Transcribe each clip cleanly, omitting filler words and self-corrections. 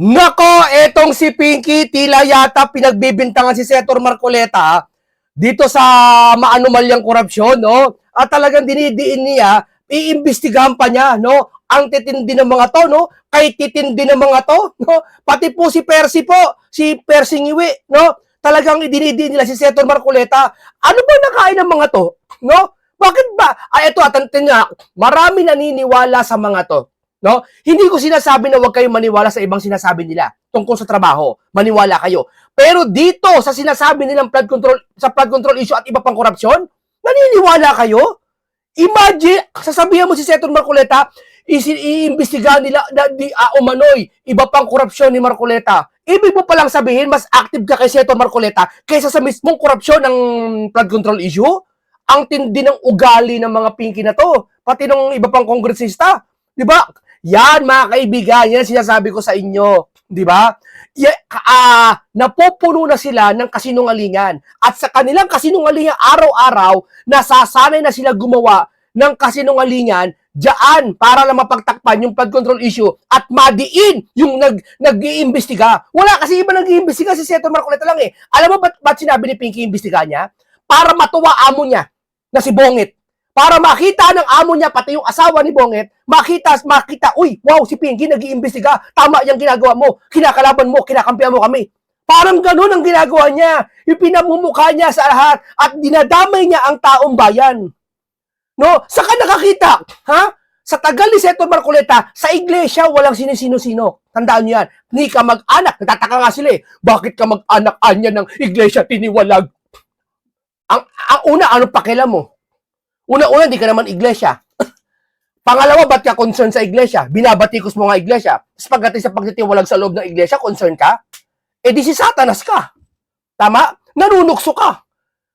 Nako, etong si Pinky, tila yata pinagbibintangan si Senator Marcoleta dito sa maanumalyang korupsyon, no? At talagang dinidiin niya, iimbestigahan pa niya, no? Ang titindi ng mga to, no? Kay titindi ng mga to, no? Pati po si Percy po, si Percy Ngiwi, no? Talagang dinidiin nila si Senator Marcoleta. Ano ba nakain ng mga to, no? Bakit ba? Ito, atantin nga, marami naniniwala sa mga to. No? Hindi ko sinasabi na huwag kayong maniwala sa ibang sinasabi nila tungkol sa trabaho. Maniwala kayo. Pero dito sa sinasabi nilang flood control issue at iba pang korupsyon, naniniwala kayo? Imagine, sasabihan mo si Senator Marcoleta, iimbestigahan nila na umano'y iba pang korupsyon ni Marcoleta. Ibig mo palang sabihin, mas active ka kay Senator Marcoleta kaysa sa mismong korupsyon ng flood control issue? Ang tindi ng ugali ng mga pinky na to, pati ng iba pang kongresista. Di ba? Yan, mga kaibigan, yan sinasabi ko sa inyo. Di ba? Napupuno na sila ng kasinungalingan. At sa kanilang kasinungalingan, araw-araw, nasasanay na sila gumawa ng kasinungalingan diyan para lang mapagtakpan yung flood control issue at madiin yung nag-iimbestiga. Wala kasi iba nag-iimbestiga, si Senator Marcoleta lang eh. Alam mo ba't sinabi ni Pinky iimbestiga niya? Para matuwa amo niya na si Bongit. Para makita ng amo niya, pati yung asawa ni Bongit, makita, uy, wow, si Pinky nag-iimbestiga, tama yung ginagawa mo, kinakalaban mo, kinakampihan mo kami. Parang ganun ang ginagawa niya, yung pinamumukha niya sa lahat, at dinadamay niya ang taong bayan. No? Saka nakakita, ha? Sa tagal ni Senator Marcoleta, sa iglesia, walang sinisino-sino. Tandaan niyo yan. Ni ka mag-anak, natataka nga sila eh. Bakit ka mag-anak-anya ng iglesia tiniwalag? Ang una, anong pakialam mo? Una-una, di ka naman iglesia. Pangalawa, ba't ka concern sa iglesia? Binabatikos mo nga iglesia. Tapos pagdating sa pagtitiwalag sa loob ng iglesia, concern ka? Eh di si Satanas ka. Tama? Nanunukso ka.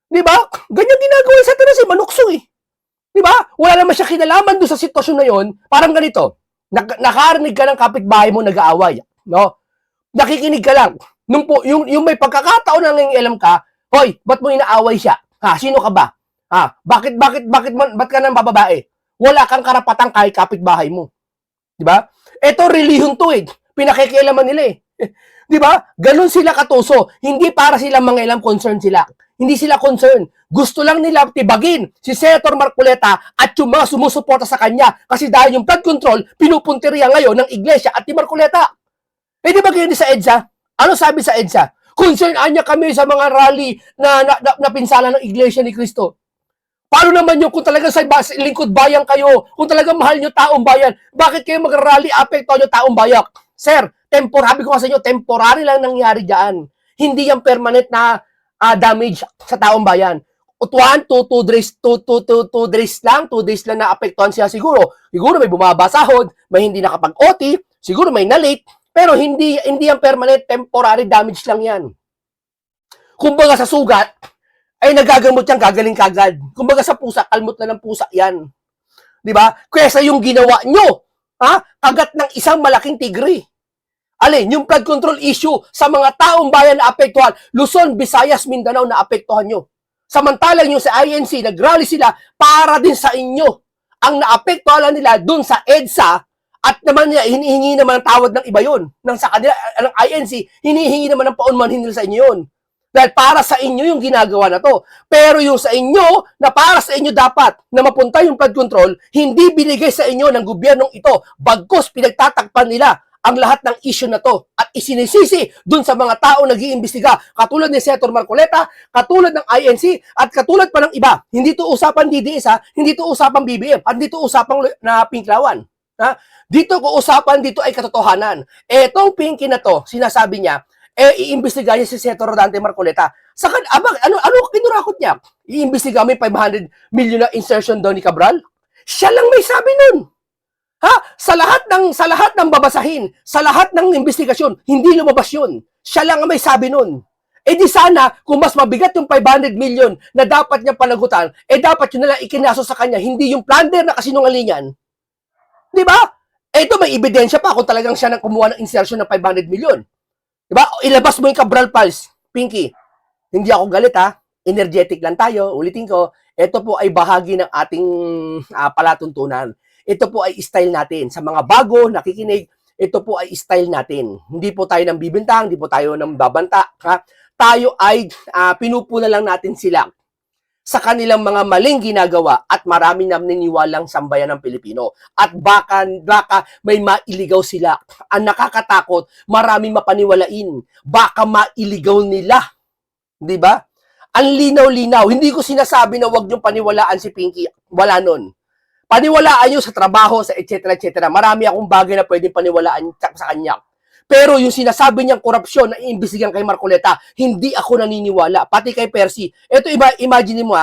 Di ba? Ganyan ginagawa yung Satanas eh, manukso eh. Di ba? Wala naman siya kinalaman doon sa sitwasyon na yon. Parang ganito, nakarinig ka ng kapitbahay mo nag-aaway. No? Nakikinig ka lang. Yung may pagkakataon na nangingialam ka, hoy, ba't mo inaaway siya? Ha, sino ka ba? Bakit ka nang bababae? Wala kang karapatang kahit kapitbahay mo. Di ba? Ito, relihiyon to eh. Pinakikialaman nila eh. Di ba? Ganun sila katuso. Hindi para sila mangialam, concern sila. Hindi sila concern. Gusto lang nila tibagin si Senator Marcoleta at yung mga sumusuporta sa kanya. Kasi dahil yung flood control, pinupunteriya ngayon ng iglesia at ni Marcoleta. Eh di ba ganyan sa EDSA? Ano sabi sa EDSA? Concern niya kami sa mga rally na pinsala ng iglesia ni Cristo. Paano naman yung kung talagang sa lingkod bayan kayo, kung talagang mahal nyo taong bayan, bakit kayo mag-rally apekto nyo taong bayan? Sir, sabi ko sa inyo, temporary lang nangyari dyan. Hindi yung permanent na damage sa taong bayan. 2 days lang na apektuhan siya siguro. Siguro may bumaba sahod, may hindi nakapag-OT, siguro may na-late, pero hindi yung permanent, temporary damage lang yan. Kumbaga sa sugat, ay nagagamot yan, gagaling kagad. Kumbaga sa pusa, kalmot na ng pusa yan. Di ba? Kesa yung ginawa nyo, kagat ng isang malaking tigre. Alin, yung flood control issue sa mga taong bayan na apektuhan, Luzon, Visayas, Mindanao na apektuhan nyo. Samantalang yung sa INC, nag-rally sila para din sa inyo. Ang naapektuhan nila dun sa EDSA, at naman niya, hinihingi naman ng tawad ng iba yun. Nang sa kanila, ng INC, hinihingi naman ng paunmanhin nila sa inyo yun. Dahil para sa inyo yung ginagawa na to. Pero yung sa inyo, na para sa inyo dapat na mapunta yung flood control, hindi binigay sa inyo ng gobyernong ito. Bagkus, pinagtatakpan nila ang lahat ng issue na to. At isinisisi dun sa mga tao nag-iimbestiga. Katulad ni Senator Marcoleta, katulad ng INC, at katulad pa ng iba. Hindi to usapan DDS hindi to usapan BBM, at hindi to usapan na Pinklawan. Dito ko usapan, dito ay katotohanan. Etong Pinky na to, sinasabi niya, iimbestiga niya si Senator Rodante Marcoleta. Ano kinurakot niya? Iimbestiga may 500 million na insertion daw ni Cabral? Siya lang may sabi nun. Sa lahat ng babasahin, sa lahat ng investigasyon, hindi lumabas yun. Siya lang ang may sabi nun. Di sana, kung mas mabigat yung 500 million na dapat niya panagutan, dapat yun nalang ikinaso sa kanya, hindi yung plunder na kasinungalingan. Di ba? Ito may ebidensya pa kung talagang siya nang kumuha ng insertion ng 500 million. Diba? Ilabas mo yung Cabral Files, Pinky. Hindi ako galit energetic lang tayo. Ulitin ko, ito po ay bahagi ng ating palatuntunan. Ito po ay style natin. Sa mga bago, nakikinig, ito po ay style natin. Hindi po tayo nang bibintang, hindi po tayo nang babanta. Ha? Tayo ay pinupuna lang natin sila sa kanilang mga maling ginagawa at marami na naniniwalang sambayan ng Pilipino. At baka may mailigaw sila. Ang nakakatakot, maraming mapaniwalain. Baka mailigaw nila. Di ba? Ang linaw-linaw. Hindi ko sinasabi na wag niyong paniwalaan si Pinky. Wala nun. Paniwalaan nyo sa trabaho, sa etc. etc. Marami akong bagay na pwedeng paniwalaan sa kanya. Pero yung sinasabi niyang korupsyon na iimbestigan kay Marcoleta, hindi ako naniniwala. Pati kay Percy. Ito, imagine mo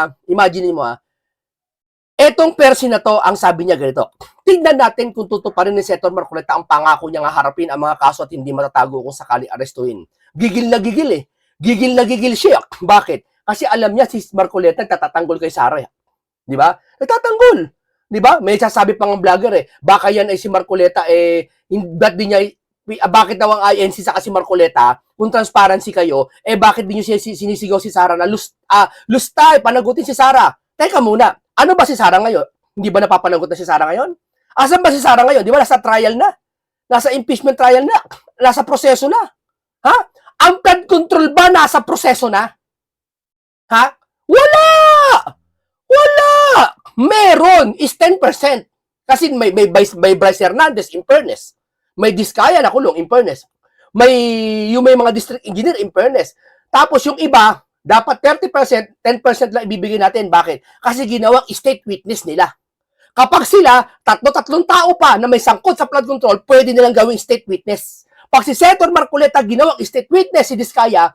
etong Percy na to, ang sabi niya ganito. Tingnan natin kung tutuparin ni Senator Marcoleta ang pangako niyang harapin ang mga kaso at hindi matatago kung sakaling arestuhin. Gigil na gigil eh. Gigil na gigil siya. Bakit? Kasi alam niya si Marcoleta nagtatanggol kay Sara. Di ba? Nagtatanggol. Di ba? May sasabi pang vlogger eh. Baka yan ay si Marcoleta ba't di niya bakit daw ang INC sa kasi Marcoleta, kung transparency kayo, bakit di nyo sinisigaw si Sara na lustay, panagutin si Sara? Teka muna, ano ba si Sara ngayon? Hindi ba napapanagot na si Sara ngayon? Asan ba si Sara ngayon? Di ba nasa trial na? Nasa impeachment trial na? Nasa proseso na? Ha? Ang flood control ba nasa proseso na? Ha? Wala! Wala! Meron is 10%. Kasi may Bryce Hernandez in fairness. May Diskaya na kulong, in fairness. May mga district engineer, in fairness. Tapos yung iba, dapat 30%, 10% lang ibibigay natin. Bakit? Kasi ginawang state witness nila. Kapag sila, tatlong tao pa na may sangkot sa flood control, pwede nilang gawing state witness. Pag si Senator Marcoleta ginawang state witness si Diskaya,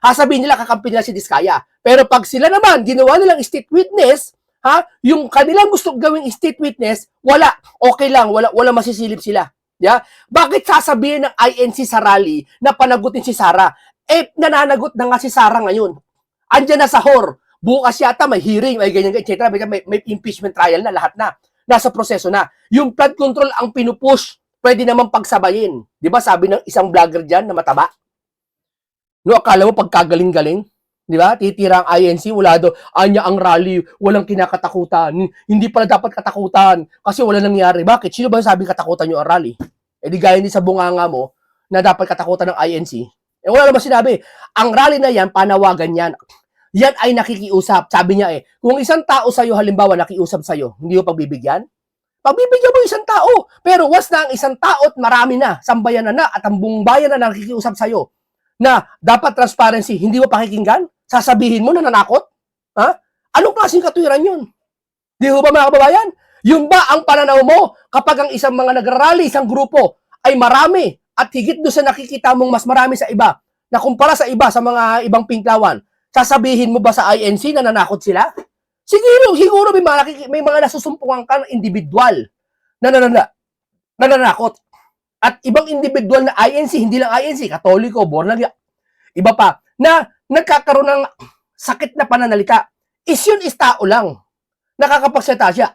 sasabihin nila kakampi nila si Diskaya. Pero pag sila naman, ginawa nilang state witness, yung kanilang gusto gawing state witness, wala. Okay lang, wala masisilip sila. Yeah? Bakit sasabihin ng INC sa rally na panagutin si Sara? Nananagot na nga si Sara ngayon. Andiyan na sa HOR. Bukas yata may hearing, may ganyan, etc. May impeachment trial na, lahat na. Nasa proseso na. Yung flood control ang pinupush, pwede naman pagsabayin. Di ba sabi ng isang vlogger dyan na mataba? No, akala mo pagkagaling-galing? Di ba? Titira ang INC, wala daw, anya ang rally, walang kinakatakutan. Hindi pala dapat katakutan kasi wala nangyari. Bakit? Sino ba sabi katakutan nyo ang rally? Di gaya din sa bunganga mo na dapat katakutan ng INC. Wala naman sinabi. Ang rally na yan, panawagan yan. Yan ay nakikiusap. Sabi niya kung isang tao sa'yo, halimbawa, nakiusap sa'yo, hindi mo pagbibigyan? Pagbibigyan mo isang tao. Pero once na ang isang tao at marami na, sambayan na at ang buong bayan na nakikiusap sa'yo, na dapat transparency, hindi mo pakikinggan? Sasabihin mo na nanakot? Ha? Anong klaseng katuwiran yun? Di ba mga kababayan? Yung ba ang pananaw mo kapag ang isang mga nagrarally, isang grupo ay marami at higit doon sa nakikita mong mas marami sa iba na kumpara sa iba, sa mga ibang pinklawan, sasabihin mo ba sa INC na nanakot sila? Siguro may mga nasusumpungan ka ng individual na nananakot. At ibang individual na INC, hindi lang INC, Katoliko, Bornagya, iba pa, na nagkakaroon ng sakit na pananalita. Yun is tao lang. Nakakapagsalita siya.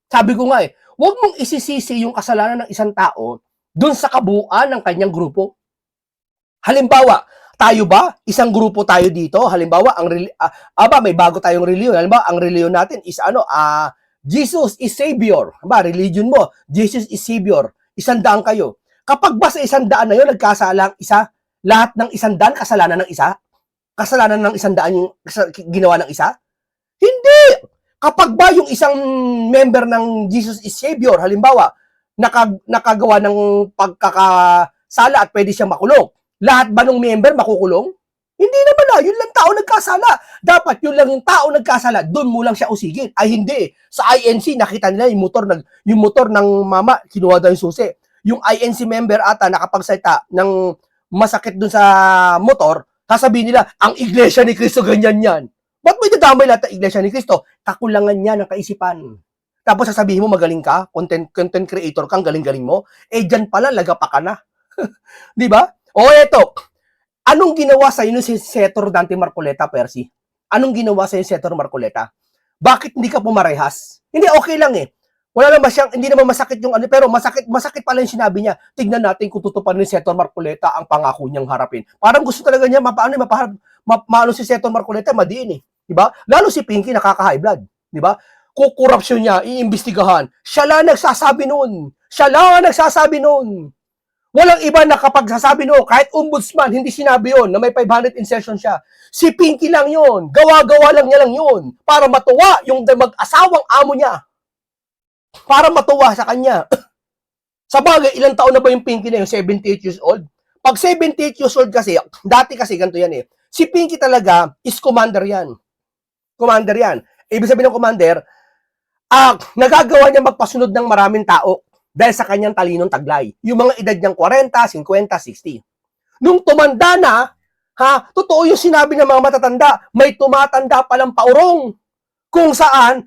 Sabi ko nga huwag mong isisisi yung kasalanan ng isang tao dun sa kabuuan ng kanyang grupo. Halimbawa, tayo ba? Isang grupo tayo dito. Halimbawa, may bago tayong reliyon. Halimbawa, ang reliyon natin is Jesus is Savior. Religion mo, Jesus is Savior. 100 kayo. Kapag ba sa 100 na yun, nagkasala ang isa, lahat ng 100 kasalanan ng isa? Kasalanan ng 100 yung ginawa ng isa? Hindi! Kapag ba yung isang member ng Jesus is Savior, halimbawa, nakagawa ng pagkakasala at pwede siyang makulong, lahat ba ng member makukulong? Hindi naman yun lang tao nagkasala. Dapat yun lang yung tao nagkasala, doon mo lang siya usigin. Ay hindi. Sa INC, nakita nila yung motor ng mama, kinuha daw yung susi. Yung INC member ata nakapagsalita ng masakit dun sa motor, sasabihin nila, ang Iglesia ni Cristo ganyan yan. Ba't mo idadamay lahat ng Iglesia ni Cristo? Kakulangan niya ng kaisipan. Tapos sasabihin mo magaling ka, content creator kang galing-galing mo, dyan pala, lagapa ka na. Di ba? Eto, anong ginawa sa inyo si Senator Dante Marcoleta, Percy? Anong ginawa sa inyo si Senator Marcoleta? Bakit hindi ka pumarehas? Hindi, okay lang Wala naman siyang, hindi naman masakit yung pero masakit pala yung sinabi niya. Tignan natin kung tutupan ni Senator Marcoleta ang pangako niyang harapin. Parang gusto talaga niya, maano si Senator Marcoleta, madiin Diba? Lalo si Pinky, nakaka-high blood. Diba? Kukorupsyon niya, iimbestigahan. Siya lang nagsasabi noon. Walang iba na kapag sasabi no, kahit ombudsman, hindi sinabi yon na may 500 insertion siya. Si Pinky lang yon. Gawa-gawa lang niya lang yon para matuwa yung mag-asawang amo niya. Para matuwa sa kanya. Sa bagay, ilang taon na ba yung Pinky na yun? 78 years old? Pag 78 years old kasi, dati kasi ganito yan eh. Si Pinky talaga is commander yan. Commander yan. Ibig sabihin ng commander, nagagawa niya magpasunod ng maraming tao dahil sa kanyang talinong taglay. Yung mga edad niyang 40, 50, 60. Nung tumanda na, totoo yung sinabi ng mga matatanda, may tumatanda palang paurong kung saan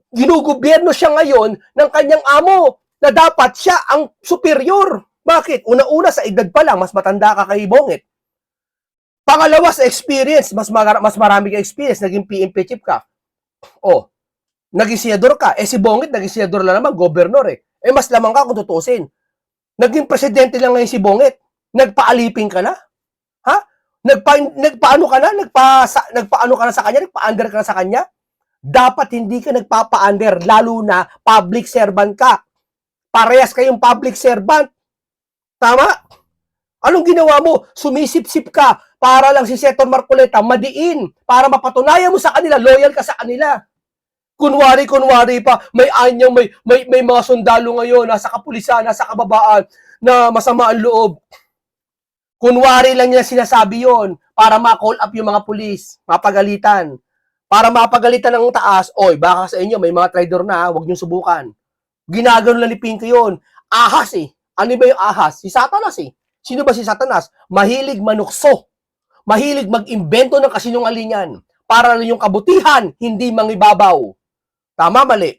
ginugobyerno siya ngayon ng kanyang amo na dapat siya ang superior. Bakit? Una-una sa edad pa lang, mas matanda ka kay Bongit. Pangalawa sa experience, mas marami ka experience, naging PNP chief ka. Naging senador ka. Si Bongit, naging senador na naman, governor eh. Mas lamang ka kung tutusin. Naging presidente lang ngayon si Bongit. Nagpaalipin ka na? Nagpaano ka na? Nagpaano ka na sa kanya? Nagpa-under ka na sa kanya? Dapat hindi ka nagpapa-under, lalo na public servant ka. Parehas kayong public servant. Tama? Anong ginawa mo? Sumisip-sip ka para lang si Senator Marcoleta madiin, para mapatunayan mo sa kanila, loyal ka sa kanila. Kunwari pa, may mga sundalo ngayon, nasa kapulisan, nasa kababaan, na masama ang loob. Kunwari lang niya sinasabi yon para ma-call up yung mga pulis, mapagalitan. Para mapagalitan ng taas, baka sa inyo may mga traidor na, huwag niyong subukan. Ginagano lang ni Pinky yun. Ahas eh. Ano ba yung ahas? Si Satanas eh. Sino ba si Satanas? Mahilig manukso. Mahilig mag-imbento ng kasinungalingan para lang yung kabutihan, hindi mangibabaw. Tama, mali.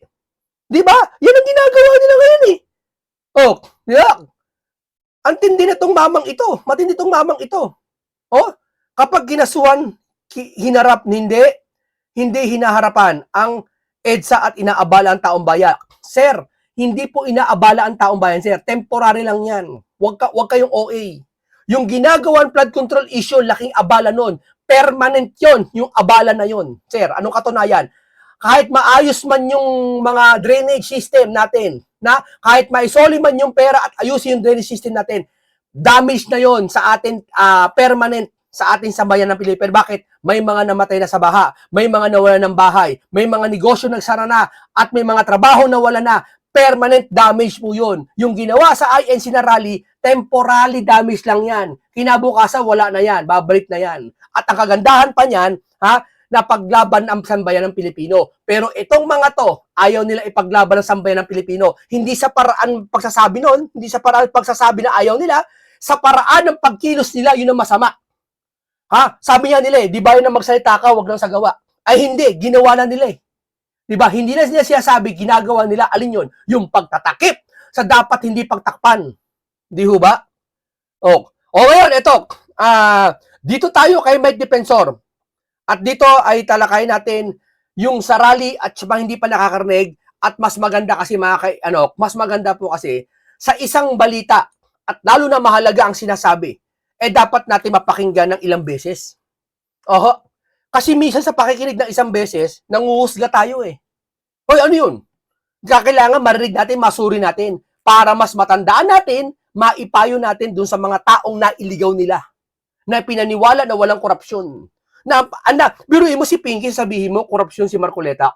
Di ba? Yan ang ginagawa nila ngayon eh. Di ba? Ang tindi na tong mamang ito. Matindi tong mamang ito. Kapag ginasuhan, hinarap, hindi hinaharapan ang EDSA at inaabala ang taong bayan. Sir, hindi po inaabala ang taong bayan, sir. Temporary lang yan. Huwag kayong OA. Yung ginagawang flood control issue, laking abala nun. Permanent yon, yung abala na yon. Sir, anong katunayan? Kahit maayos man yung mga drainage system natin, na kahit maisoli man yung pera at ayusin yung drainage system natin, damage na yon sa atin, permanent sa ating sambayan ng Pilipinas. Bakit? May mga namatay na sa baha, may mga nawala ng bahay, may mga negosyo nagsara na, at may mga trabaho nawala na. Permanent damage po yun. Yung ginawa sa INC na rally, temporary damage lang yan. Kinabukasan, wala na yan. Babalik na yan. At ang kagandahan pa niyan, na paglaban ang sambayan ng Pilipino. Pero itong mga to, ayaw nila ipaglaban ang sambayan ng Pilipino. Hindi sa paraan pagsasabi nun, hindi sa paraan pagsasabi na ayaw nila, sa paraan ng pagkilos nila, yun ang masama. Sabi nga nila di ba yun ang magsalita ka, wag lang sa gawa. Ay hindi, ginawa na nila eh. Di ba? Hindi na niya sinasabi, ginagawa nila, alin yun? Yung pagtatakip sa dapat hindi pagtakpan. Di ho ba? Ngayon, ito. Dito tayo kay Mike Defensor. At dito ay talakay natin yung sa rally at sa hindi pa nakakarinig. At mas maganda kasi mas maganda po kasi sa isang balita at lalo na mahalaga ang sinasabi, dapat natin mapakinggan ng ilang beses. Kasi minsan sa pakikinig ng isang beses, nanguhusga tayo eh. Ano yun? Kailangan marinig natin, masuri natin, para mas matandaan natin, maipayo natin dun sa mga taong nailigaw nila, na pinaniwala na walang korupsyon. Biruin mo si Pinky, sabihin mo, korupsyon si Marcoleta.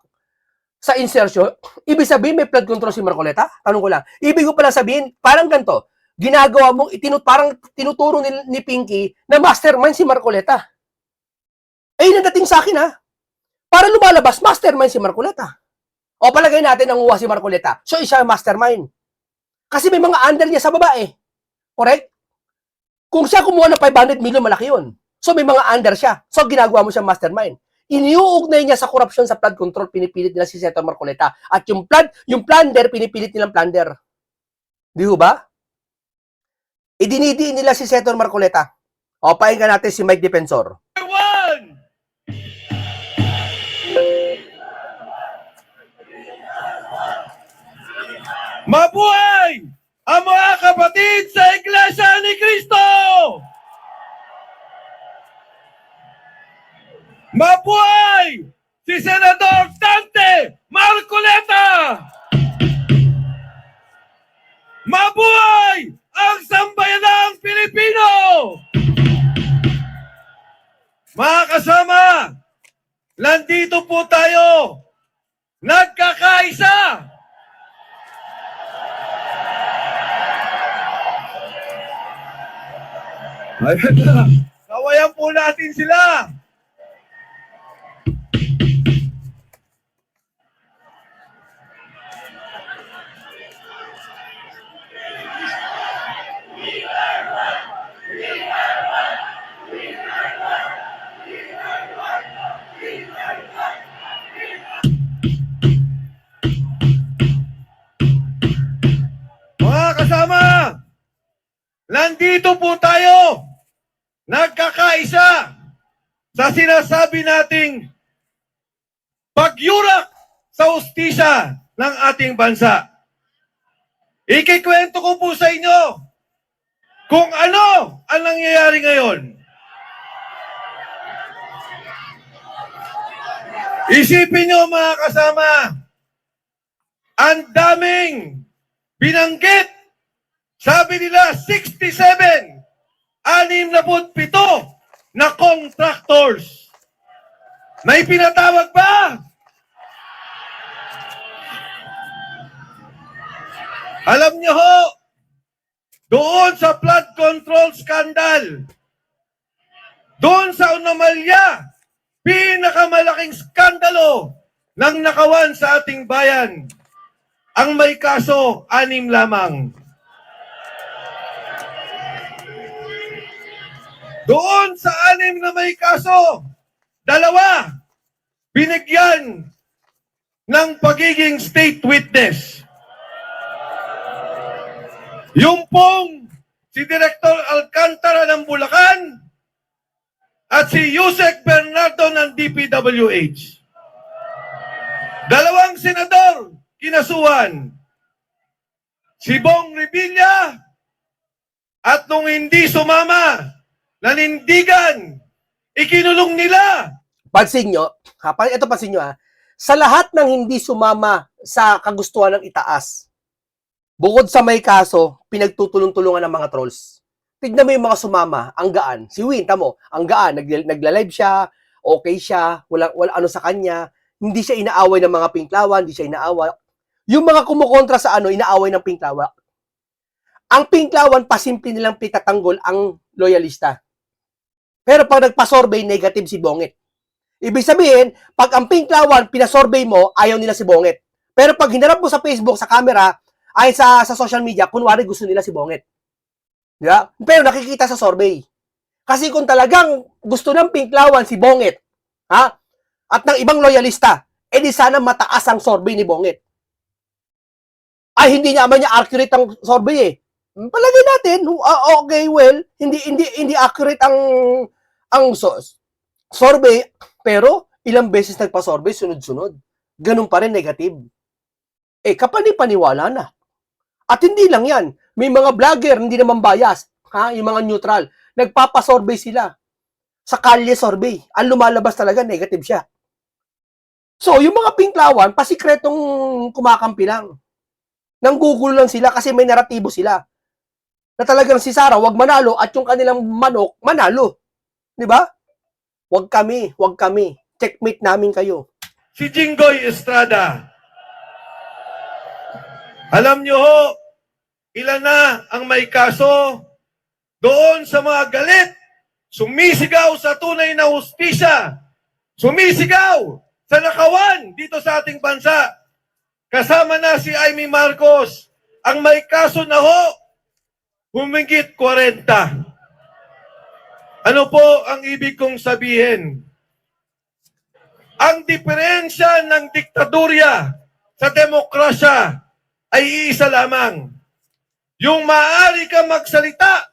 Sa insertion, ibig sabihin may flood control si Marcoleta? Tanong ko lang. Ibig ko pala sabihin, parang ganito, ginagawa mo, parang tinuturo ni Pinky na mastermind si Marcoleta. Ayun ang dating sa akin Para lumalabas, mastermind si Marcoleta. Palagay natin ang uwa si Marcoleta. So, isa mastermind. Kasi may mga under niya sa baba eh. Correct? Kung siya kumuha ng 500 million, malaki yun. So, may mga under siya. So, ginagawa mo siyang mastermind. Iniuugnay niya sa korupsyon sa flood control, pinipilit nila si Senator Marcoleta. At yung plunder, pinipilit nilang plunder. Di ba? Idinidiin nila si Senator Marcoleta. Pakinggan natin si Mike Defensor. Mabuhay ang mga kapatid sa Iglesia ni Cristo! Mabuhay si Senador Dante Marcoleta! Mabuhay ang sambayanang Pilipino! Mga kasama, nandito po tayo, nagkakaisa. Ayan na, kawayan po natin sila. Mga kasama, nandito po tayo, nagkakaisa sa sinasabi nating pagyurak sa ustisya ng ating bansa. Ikikwento ko po sa inyo kung ano ang nangyayari ngayon. Isipin nyo mga kasama, ang daming binanggit. Sabi nila 67, 67 na contractors. May pinatawag ba? Alam niyo ho, doon sa flood control scandal, doon sa anomalya, pinakamalaking skandalo ng nakawan sa ating bayan, ang may kaso, 6 lamang. Doon sa 6 na may kaso, 2 binigyan ng pagiging state witness. Yung pong si Director Alcantara ng Bulacan at si Yusek Bernardo ng DPWH. 2 senador kinasuhan. Si Bong Revilla at nung hindi sumama, nanindigan, ikinulong nila. Pansin nyo, ito pansin nyo sa lahat ng hindi sumama sa kagustuhan ng itaas, bukod sa may kaso, pinagtutulong-tulungan ng mga trolls. Tignan mo yung mga sumama, ang gaan. Si Win, tamo, ang gaan, nagla-live siya, okay siya, wala ano sa kanya, hindi siya inaaway ng mga pinklawan, hindi siya inaaway. Yung mga kumukontra sa inaaway ng pinklawan. Ang pinklawan, pasimple nilang pitatanggol ang loyalista. Pero pag nagpa-survey, negative si Bongit. Ibig sabihin, pag ang pinklawan, pinasurvey mo, ayaw nila si Bongit. Pero pag hinarap mo sa Facebook, sa camera, ay sa social media, kunwari gusto nila si Bongit. Diba? Pero nakikita sa survey. Kasi kung talagang gusto ng pinklawan si Bongit, at ng ibang loyalista, edi sana mataas ang survey ni Bongit. Ay, hindi naman niya accurate ang survey eh. Palagay natin, okay, well, hindi accurate ang survey, pero ilang beses nagpa-survey, sunod-sunod. Ganun pa rin, negative. Kapani-paniwala na. At hindi lang yan. May mga vlogger, hindi naman bias, yung mga neutral, nagpapa-survey sila. Sa kalye survey, ang lumalabas talaga, negative siya. So, yung mga pinklawan, pasikretong kumakampi lang. Nanggugulo lang sila kasi may naratibo sila. Na talagang si Sara, wag manalo, at yung kanilang manok, manalo. Di ba? Wag kami. Checkmate namin kayo. Si Jinggoy Estrada. Alam nyo ho, ilan na ang may kaso doon sa mga galit, sumisigaw sa tunay na hustisya, sumisigaw sa nakawan dito sa ating bansa. Kasama na si Amy Marcos, ang may kaso na ho, humigit 40. Ano po ang ibig kong sabihin? Ang diferensya ng diktadurya sa demokrasya ay iisa lamang. Yung maaari kang magsalita,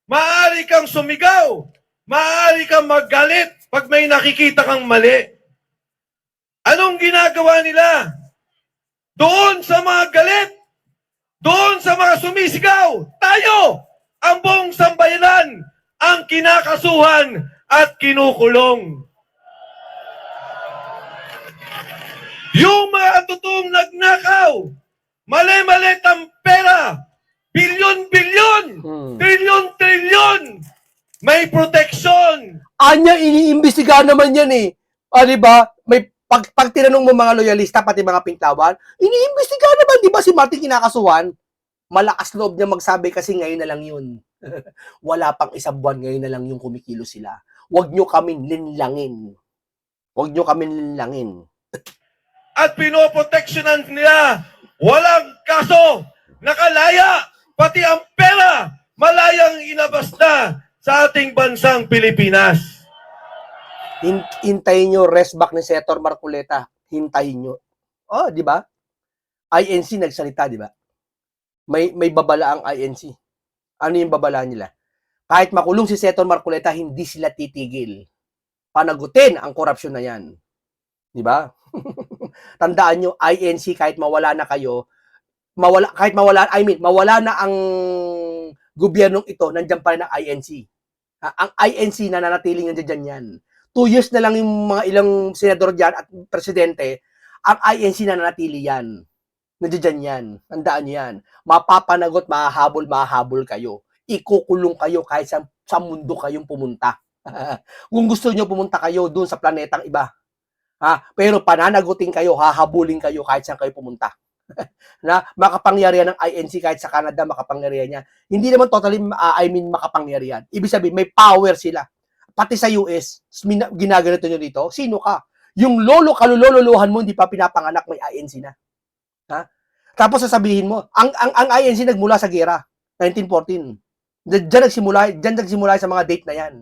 maaari kang sumigaw, maaari kang maggalit pag may nakikita kang mali. Anong ginagawa nila? Doon sa mga galit, doon sa mga sumisigaw, tayo, ang buong sambayanan, ang kinakasuhan at kinukulong. Yung mga totoong nagnakaw, mali-mali ang pera, Bilyon-bilyon! Hmm. Trilyon-trilyon! May protection! Anya, iniimbestigahan naman yan eh. Di ba? May pag tinanong mo mga loyalista, pati mga pintawan, iniimbestigahan naman, di ba si Martin kinakasuhan? Malakas loob niya magsabi kasi ngayon na lang yun. Wala pang isang buwan, ngayon na lang yung kumikilo sila. Huwag nyo kami linlangin. Huwag nyo kami linlangin. At pinoproteksyonan nila, walang kaso, nakalaya, pati ang pera, malayang inabas na sa ating bansang Pilipinas. Hintayin nyo rest back ni Senator Marcoleta. Hintayin nyo. Oh, di ba? INC nagsalita, di ba? May babala ang INC. Ano yung babala nila? Kahit makulong si Senator Marcoleta, hindi sila titigil. Panagutin ang korupsyon na yan. Di ba? Tandaan nyo, INC kahit mawala na kayo, mawala na ang gobyernong ito, nandiyan pa rin ang INC. Ang INC na nanatiling nandiyan yan. 2 years na lang yung mga ilang senador dyan at presidente, ang INC na nanatili yan. Nandiyan yan. Tandaan nyo yan. Mapapanagot, mahahabol kayo. Ikukulong kayo kahit sa mundo kayong pumunta. Kung gusto nyo pumunta kayo doon sa planetang iba. Pero pananagutin kayo, hahabulin kayo kahit saan kayo pumunta. Na makapangyarihan ng INC kahit sa Canada, makapangyarihan niya. Hindi naman totally, makapangyarihan. Ibig sabihin, may power sila. Pati sa US, ginaganito nyo dito, sino ka? Yung kalululuhan mo, hindi pa pinapanganak, may INC na. Tapos sasabihin mo, ang INC nagmula sa gera, 1914. Diyan nagsimula sa mga date na yan.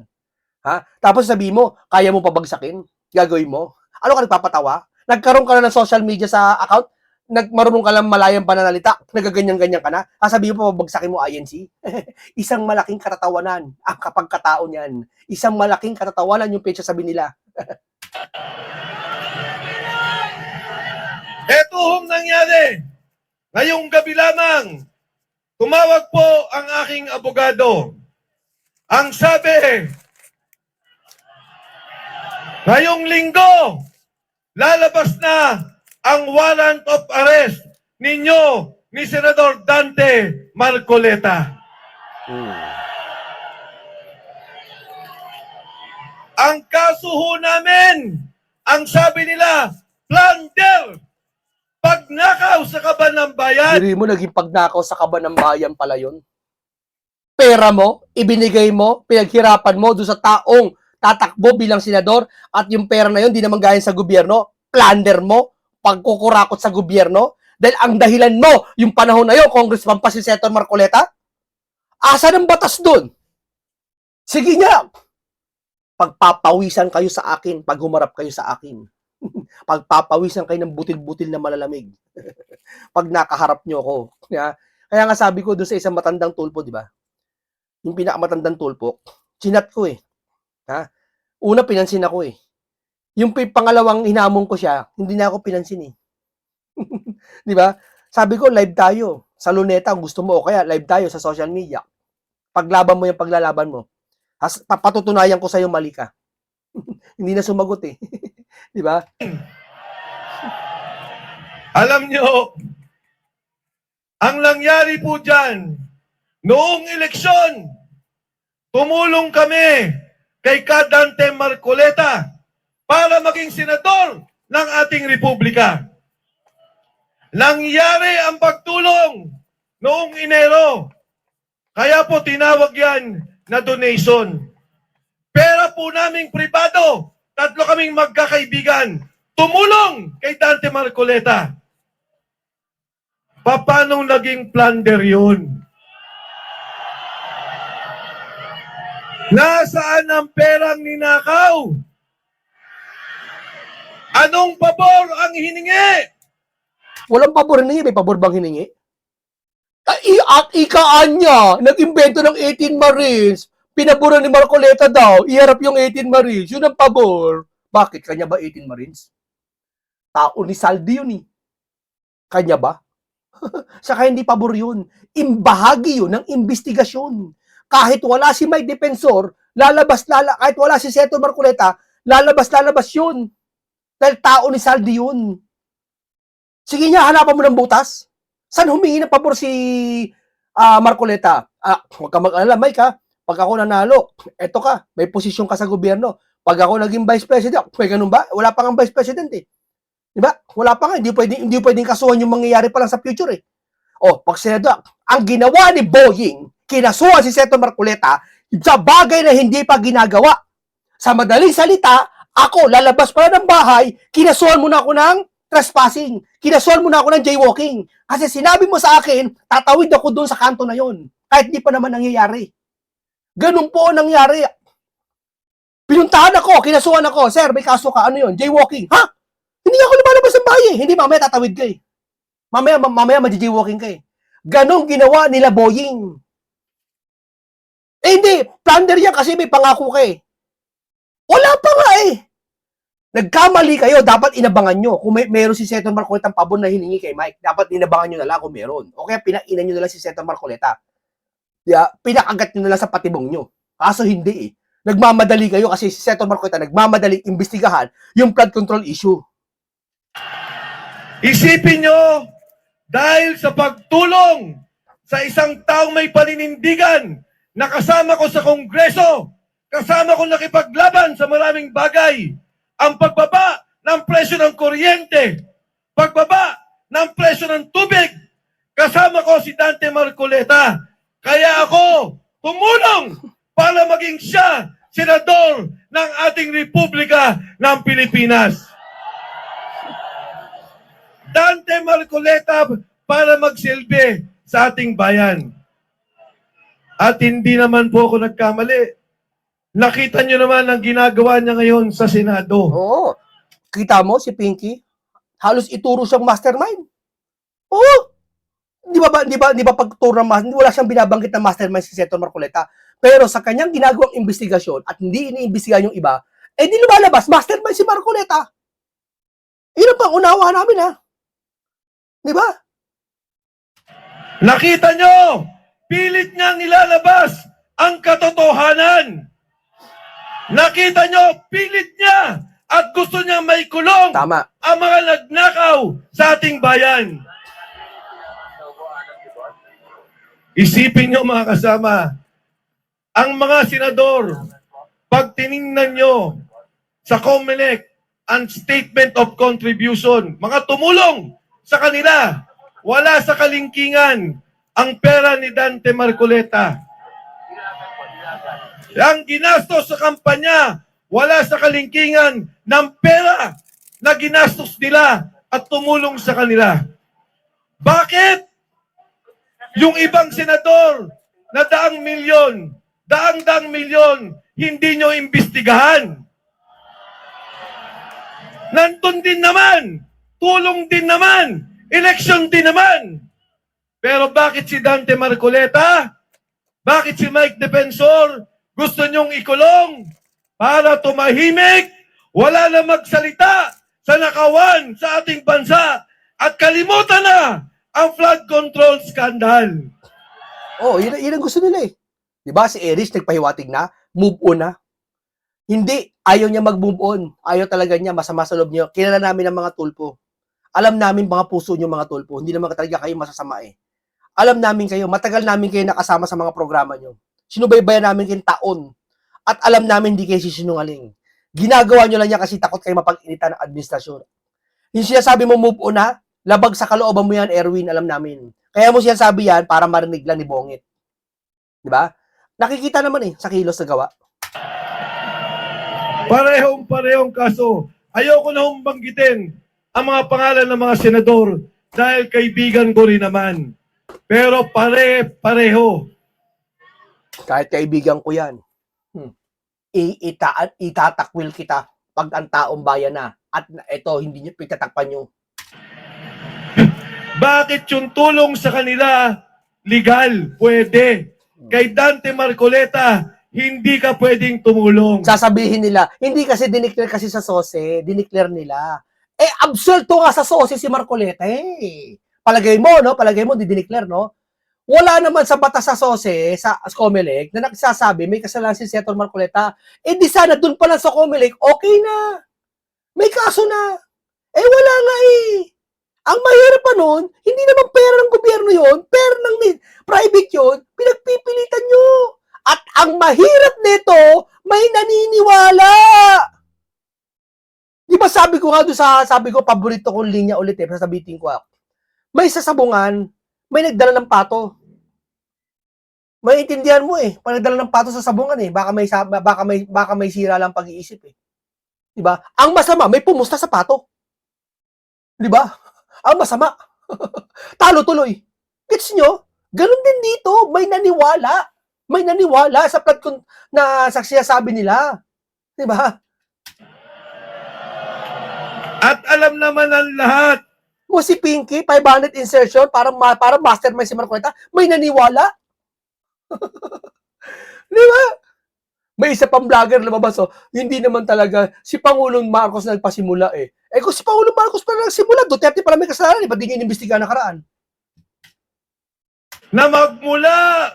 Tapos sabihin mo, kaya mo pabagsakin? Gagawin mo? Ano ka nagpapatawa? Nagkaroon ka na ng social media sa account? Marunong ka lang malayang pananalita? Nagaganyan-ganyan ka na? Sabihin mo, pabagsakin mo INC? Isang malaking katatawanan ang kapagkatao niyan. Isang malaking katatawanan yung pecha sabi nila. Ito hong nangyari. Ngayong gabi lamang, tumawag po ang aking abogado. Ang sabi, ngayong linggo, lalabas na ang warrant of arrest ninyo ni Senador Dante Marcoleta. Ang kaso ho namin, ang sabi nila, plunder, pagnakaw sa kaban ng bayan. Diri mo, naging pagnakaw sa kaban ng bayan pala yun. Pera mo, ibinigay mo, pinaghirapan mo doon sa taong tatakbo bilang senador at yung pera na yun, di naman galing sa gobyerno, plunder mo, pagkukurakot sa gobyerno, dahil ang dahilan mo, yung panahon na yun, Congressman pa si Senator Marcoleta, asa ng batas doon? Sige nga, pagpapawisan kayo sa akin, pag humarap kayo sa akin. Pagpapawisan kayo ng butil-butil na malalamig. Pag nakaharap nyo ako. Kaya nga sabi ko doon sa isang matandang tulpo, di ba? Yung pinakamatandang tulpo, chinat ko eh. Una, pinansin ako eh. Yung pangalawang hinamon ko siya, hindi na ako pinansin eh. Di ba? Sabi ko, live tayo. Sa Luneta, kung gusto mo, o kaya live tayo sa social media. Paglaban mo yung paglalaban mo. Patutunayan ko sa'yo mali ka. Hindi na sumagot eh. Di ba? Alam nyo, ang nangyari po dyan, noong eleksyon, tumulong kami kay Dante Marcoleta para maging senador ng ating republika. Nangyari ang pagtulong noong Enero. Kaya po tinawag yan na donation. Pera po naming pribado, 3 kaming magkakaibigan, tumulong kay Dante Marcoleta. Paano naging plunder yun? Nasaan ang perang ninakaw? Anong pabor ang hiningi? Walang pabor hiningi. May pabor bang hiningi? Ikaan niya, nag-invento ng 18 Marines. Pinaboran ni Marcoleta daw, iharap yung 18 Marines. Yun ang pabor. Bakit? Kanya ba 18 Marines? Tao ni Saldi yun eh. Kanya ba? Saka hindi pabor yun. Imbahagi yun ng investigasyon. Kahit wala si may defensor, kahit wala si Senator Marcoleta, lalabas yun. Dahil tao ni Saldi yun. Sige niya, hanapan mo ng butas. Saan humingi ng pabor si Marcoleta, huwag ka mag-alala, Mike ha, pag ako nanalo, eto ka, may posisyon ka sa gobyerno. Pag ako naging vice president, may ganun ba? Wala pa nga vice president eh. Di ba? Wala pa nga, hindi pwedeng kasuhan yung mangyayari pa lang sa future eh. O, pag senador, ang ginawa ni Boying, kinasuhan si Senator Marcoleta sa bagay na hindi pa ginagawa. Sa madaling salita, ako, lalabas pala ng bahay, kinasuhan muna ako ng trespassing. Kinasuhan muna ako ng jaywalking. Kasi sinabi mo sa akin, tatawid ako doon sa kanto na yon. Kahit di pa naman nangyayari. Ganun po ang nangyari. Pinuntahan ako, kinasuhan ako. Sir, may kaso ka. Ano yun? Jaywalking. Ha? Hindi ako lumalabas ng bahay. Hindi, mamaya tatawid ka eh. Mamaya mag-jaywalking ka eh. Ganong ginawa nila Boying. Eh hindi, plunder yan kasi may pangako ka eh. Wala pa nga eh. Nagkamali kayo, dapat inabangan nyo. Kung meron si Senator Marcoleta ang pabon na hiningi kay Mike, dapat inabangan nyo na lang kung meron. O kaya pinainan nyo na lang si Senator Marcoleta. Pinakagat nyo na lang sa patibong nyo. Kaso hindi eh. Nagmamadali kayo kasi si Senator Marcoleta nagmamadaling imbestigahan yung flood control issue. Isipin nyo, dahil sa pagtulong sa isang taong may paninindigan na kasama ko sa Kongreso, kasama ko nakipaglaban sa maraming bagay, ang pagbaba ng presyo ng kuryente, pagbaba ng presyo ng tubig, kasama ko si Dante Marcoleta. Kaya ako tumulong para maging siya senador ng ating Republika ng Pilipinas. Dante Marcoleta para magsilbi sa ating bayan. At hindi naman po ako nagkamali. Nakita nyo naman ang ginagawa niya ngayon sa Senado. Oo. Kita mo si Pinky? Halos ituro siyang mastermind. Oo. Di ba pagturo ng mastermind, wala siyang binabanggit na mastermind si Senator Marcoleta. Pero sa kanyang ginagawang investigasyon at hindi iniimbestigahan yung iba, eh di lumalabas, mastermind si Marcoleta. Yun ang pangunawa namin ha. Di ba? Nakita nyo, pilit niyang ilalabas ang katotohanan. Nakita nyo, pilit niya at gusto niya may kulong Tama. ang mga nagnakaw sa ating bayan. Isipin nyo mga kasama, ang mga senador, pag tiningnan nyo sa COMELEC ang statement of contribution, mga tumulong sa kanila, wala sa kalingkingan ang pera ni Dante Marcoleta. Ang ginastos sa kampanya, wala sa kalingkingan ng pera na ginastos nila at tumulong sa kanila. Bakit? Yung ibang senador na daang milyon, hindi nyo imbestigahan. Nandun din naman, tulong din naman, election din naman. Pero bakit si Dante Marcoleta? Bakit si Mike Defensor? Gusto nyong ikulong para tumahimik, wala na magsalita sa nakawan sa ating bansa at kalimutan na ang flood control scandal. Oh, yun ang gusto nila eh. Di ba si Erich nagpahiwatig na, move on na. Hindi, ayaw niya mag-move on. Ayaw talaga niya, masama sa loob niya. Kilala namin ang mga tulpo. Alam namin mga puso niyo mga tulpo. Hindi naman talaga kayo masasama eh. Alam namin kayo, matagal namin kayo nakasama sa mga programa niyo. Sinubaybayan namin kayong taon. At alam namin hindi kayo sisinungaling. Ginagawa niyo lang yan kasi takot kayo mapag-initan ng administrasyon. Yung sinasabi mo move on na, labag sa kalooban mo yan, Erwin, alam namin. Kaya mo sinasabi yan para marinig lang ni Bongit. Di ba? Nakikita naman eh, sa kilos na gawa. Parehong kaso. Ayoko na banggitin ang mga pangalan ng mga senador dahil kaibigan ko rin naman. Pero pareho. Kahit kaibigan ko yan. Itatakwil kita pag ang taong bayan na. At ito, hindi nyo pitatakpan nyo. Bakit yung tulong sa kanila legal? Pwede. Kay Dante Marcoleta, hindi ka pwedeng tumulong. Sasabihin nila, hindi kasi dineclare kasi sa SOSE, dineclare nila. Eh, absulto nga sa SOSE si Marcoleta eh. Palagay mo, dineclare, no? Wala naman sa batas sa SOSE, sa COMELEC, na nagsasabi may kasalanan si Senator Marcoleta. Eh, di sana dun pa lang sa COMELEC, okay na. May kaso na. Eh, wala nga eh. Ang mahirap pa nun, hindi naman pera ng gobyerno yon, pera ng private yon, pinagpipilitan nyo. At ang mahirap nito, may naniniwala. Di ba sabi ko nga doon sabi ko, paborito kong linya ulit sasabitin ko ako. May sasabungan, may nagdala ng pato. Maintindihan mo pag nagdala ng pato sa sabungan baka may sira lang pag-iisip Di ba? Ang masama, may pumusta sa pato. Di ba? Ang masama. Talo tuloy. Gets nyo? Ganun din dito. May naniwala. May naniwala sa na sinasabi nila. Di ba? At alam naman ng lahat, O si Pinky, 500 insertion, para mastermind si Marcoleta, may naniwala. Di ba? May isa pang vlogger lumabas, hindi naman talaga si Pangulong Marcos nagpasimula kung si Pangulong Marcos pala nagsimula, Duterte pala may kasalanan, ba't di niya inimbestiga nakaraan? na magmula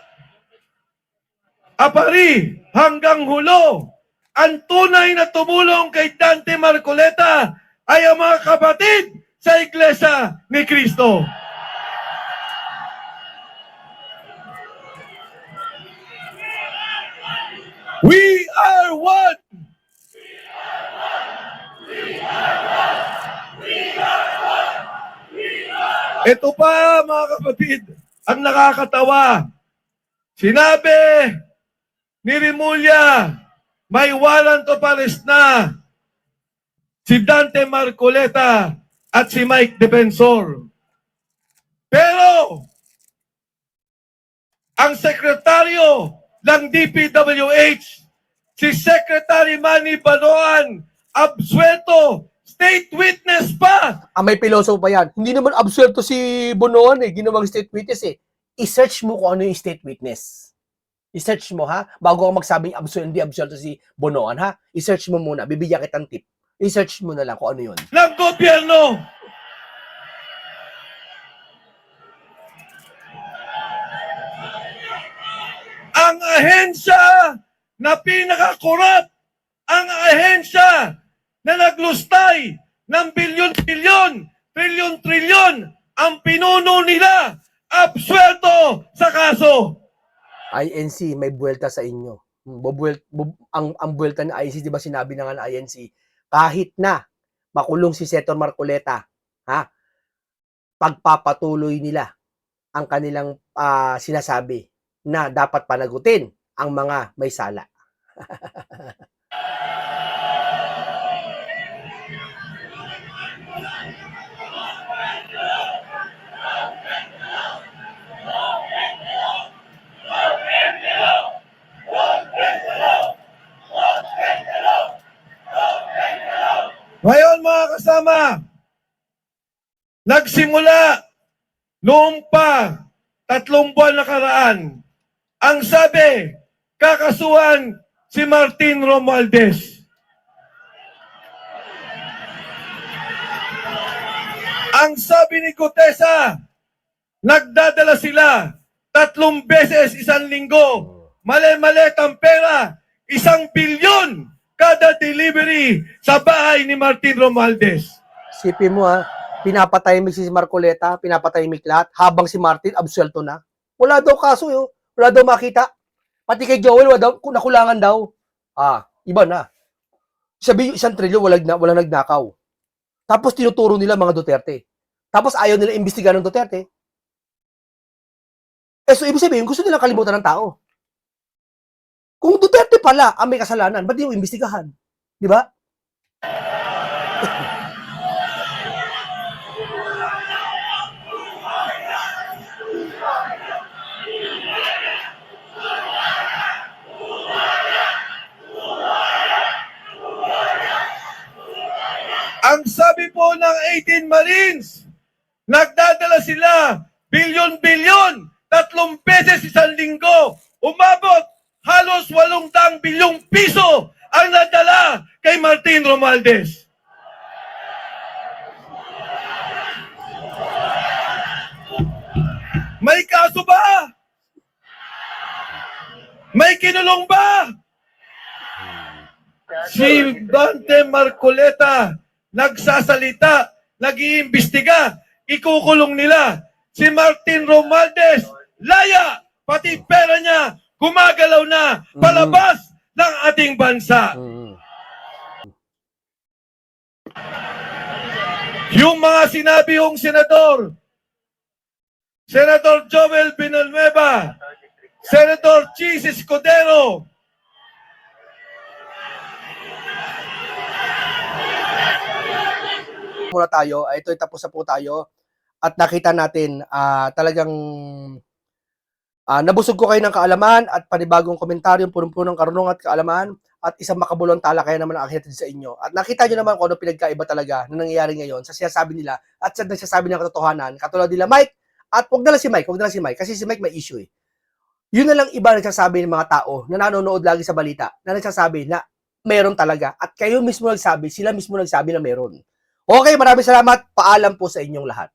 Apari hanggang Hulo, ang tunay na tumulong kay Dante Marcoleta ay ang mga kapatid sa Iglesia ni Cristo. We are one! Ito pa, mga kapatid, ang nakakatawa. Sinabi ni Rimulya, may warrant of arrest na si Dante Marcoleta at si Mike Defensor. Pero, ang sekretaryo ng DPWH, si Secretary Manny Banoan, absuelto, state witness pa. May piloso pa yan. Hindi naman absuelto si Bonoan ginawang state witness I-search mo kung ano yung state witness. I-search mo bago ako magsabing hindi absuelto si Bonoan I-search mo muna, bibigyan kitang tip. I-search mo na lang kung ano yun. Ng gobyerno. Ang ahensya na pinaka-corrupt, ang ahensya na naglustay ng bilyon-bilyon, trilyon-trilyon, ang pinuno nila, absuelto sa kaso. INC, may buwelta sa inyo. Ang buwelta ng INC, di ba sinabi na nga ng INC, kahit na makulong si Senator Marcoleta, pagpapatuloy nila ang kanilang sinasabi na dapat panagutin ang mga may sala. Ngayon mga kasama, nagsimula noong pa 3 buwan nakaraan, ang sabi, kakasuhan si Martin Romualdez. Ang sabi ni Gutesa, nagdadala sila 3 beses isang linggo. Mali-mali ang pera, 1 bilyon kada delivery sa bahay ni Martin Romualdez. Sipin mo pinapatahimik si Marcoleta, pinapatahimik lahat, habang si Martin absuelto na. Wala daw kaso wala daw makita. Pati kay Joel, wala daw, nakulangan daw. Iba na. Sabi 1 trilyon, wala nagnakaw. Tapos tinuturo nila mga Duterte. Tapos ayaw nila imbestigahan ng Duterte. So ibig sabihin, gusto nilang kalimutan ng tao. Kung Duterte pala ang may kasalanan, ba't di mo imbestigahan? Di ba? Ang sabi po ng 18 Marines, nagdadala sila bilyon-bilyon, 3 beses isang linggo, umabot halos 800 bilyong piso ang nadala kay Martin Romualdez. May kaso ba? May kinulong ba? Si Dante Marcoleta nagsasalita, nag-iimbestiga, ikukulong nila. Si Martin Romualdez, laya, pati pera niya, gumagalaw na palabas ng ating bansa. Yung mga sinabi yung senador, Senator Joel Villanueva, Senator Chis Escudero, muna tayo, ito tapos na po tayo at nakita natin talagang nabusog ko kayo ng kaalaman at panibagong komentaryo punong-puno ng karunungan at kaalaman at isang makabulong talakayan naman ang akyat sa inyo. At nakita nyo naman kung ano pinagkaiba talaga na nangyayari ngayon sa sinasabi nila at sa nagsasabi ng katotohanan. Katulad nila Mike, at huwag na lang si Mike kasi si Mike may issue eh. Yun na lang iba nagsasabi ng mga tao na nanonood lagi sa balita na nagsasabi na meron talaga at kayo mismo nagsabi, sila mismo nagsabi na meron. Okay, maraming salamat. Paalam po sa inyong lahat.